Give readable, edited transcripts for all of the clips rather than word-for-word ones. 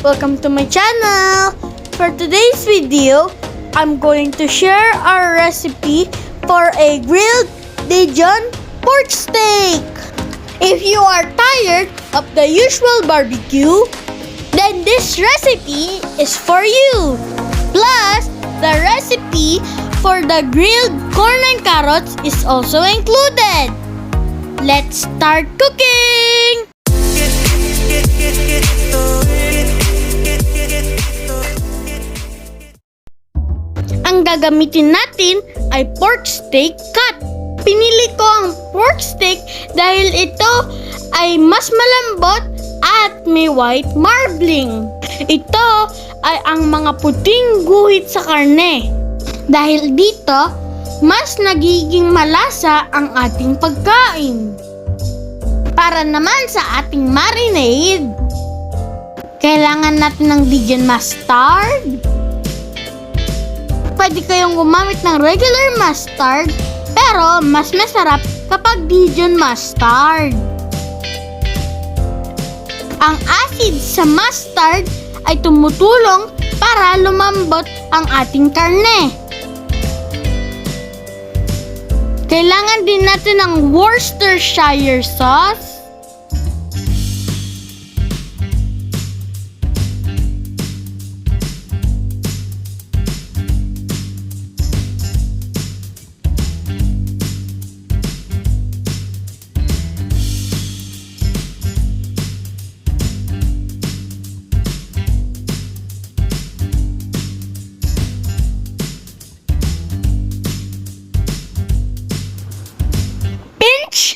Welcome to my channel! For today's video, I'm going to share our recipe for a grilled Dijon pork steak. If you are tired of the usual barbecue, then this recipe is for you. Plus, the recipe for the grilled corn and carrots is also included. Let's start cooking! Ang gagamitin natin ay pork steak cut. Pinili ko ang pork steak dahil ito ay mas malambot at may white marbling. Ito ay ang mga puting guhit sa karne. Dahil dito, mas nagiging malasa ang ating pagkain. Para naman sa ating marinade, kailangan natin ng Dijon mustard. Pwede kayong gumamit ng regular mustard, pero mas masarap kapag Dijon mustard. Ang acid sa mustard ay tumutulong para lumambot ang ating karne. Kailangan din natin ng Worcestershire sauce,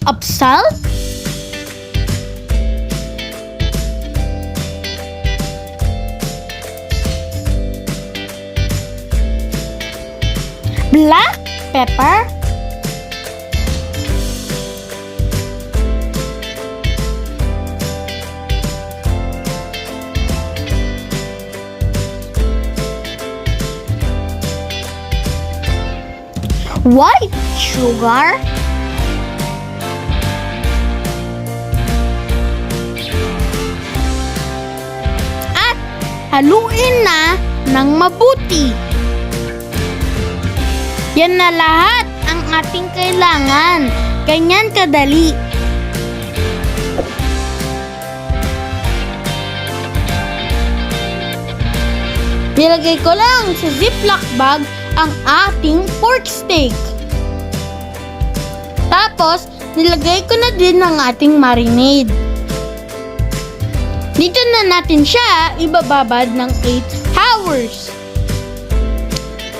of salt, black pepper, white sugar, haluin na ng mabuti. Yan na lahat ang ating kailangan. Ganyan kadali. Nilagay ko lang sa ziplock bag ang ating pork steak. Tapos, nilagay ko na din ang ating marinade. Dito na natin siya ibababad ng 8 hours.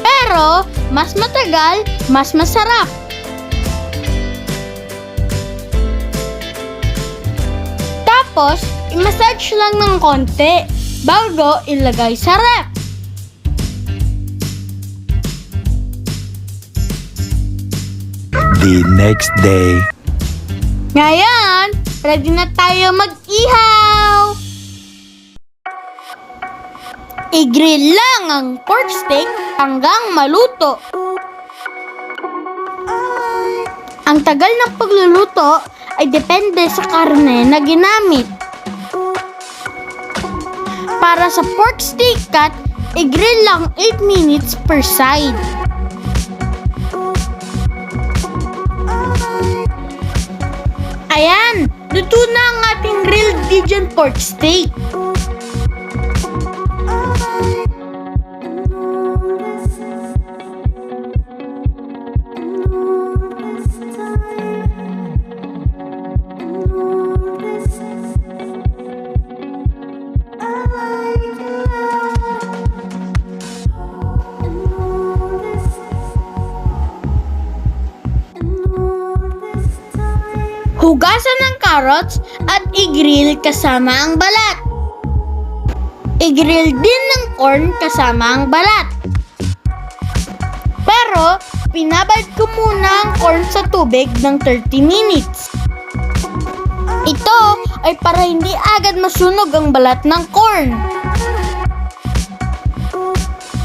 Pero, mas matagal, mas masarap. Tapos, i-massage lang ng konti bago ilagay sa ref. The next day. Ngayon, ready na tayo mag-ihaw! I-grill lang ang pork steak hanggang maluto. Ang tagal ng pagluluto ay depende sa karne na ginamit. Para sa pork steak cut, i-grill lang 8 minutes per side. Ayan, luto na ang ating grilled Dijon pork steak. Hugasan ng carrots at i-grill kasama ang balat. I-grill din ng corn kasama ang balat. Pero, pinabad ko muna ang corn sa tubig ng 30 minutes. Ito ay para hindi agad masunog ang balat ng corn.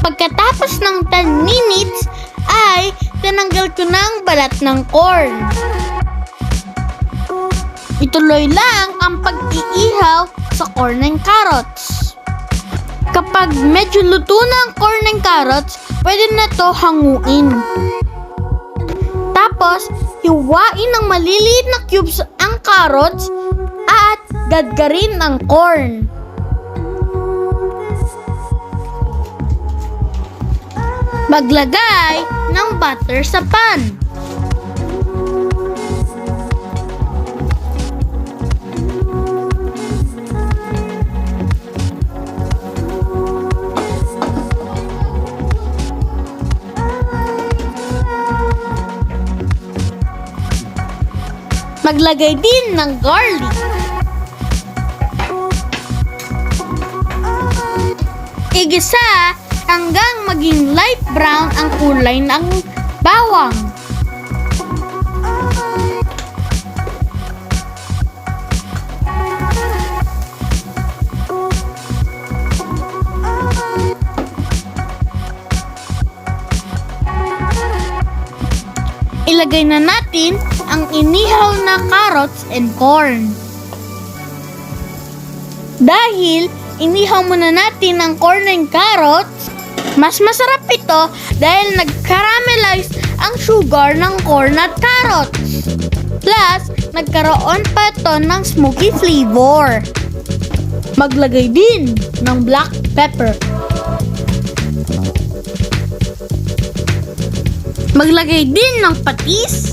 Pagkatapos ng 10 minutes, ay tinanggal ko na ang balat ng corn. Ituloy lang ang pag-iihaw sa corn and carrots. Kapag medyo luto na ang corn and carrots, pwede na to hanguin. Tapos, hiwain ng maliliit na cubes ang carrots at gadgarin ang corn. Maglagay ng butter sa pan. Maglagay din ng garlic. Igisa hanggang maging light brown ang kulay ng bawang. Ilagay na natin ang inihaw na carrots and corn. Dahil inihaw muna natin ang corn and carrots, mas masarap ito dahil nag-caramelize ang sugar ng corn at carrots. Plus, nagkaroon pa ito ng smoky flavor. Maglagay din ng black pepper. Maglagay din ng patis.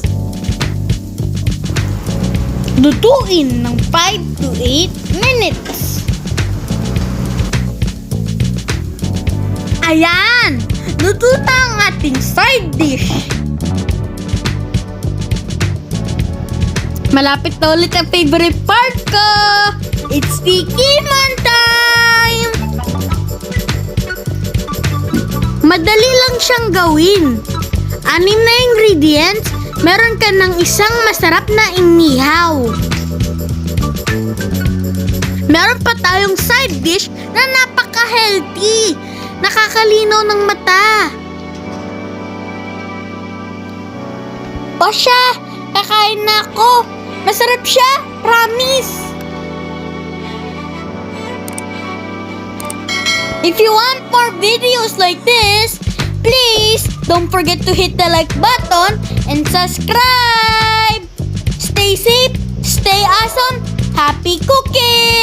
Lutuin ng 5 to 8 minutes. Ayan! Luto na ang ating side dish. Malapit na ulit ang favorite part ko. It's Tiki Man time! Madali lang siyang gawin. 6 na ingredients, meron ka ng isang masarap na inihaw. Meron pa tayong side dish na napaka-healthy. Nakakalinaw ng mata. O siya, kakain na ako. Masarap siya, promise. If you want more videos like this, please don't forget to hit the like button and subscribe. Stay safe, stay awesome, happy cooking!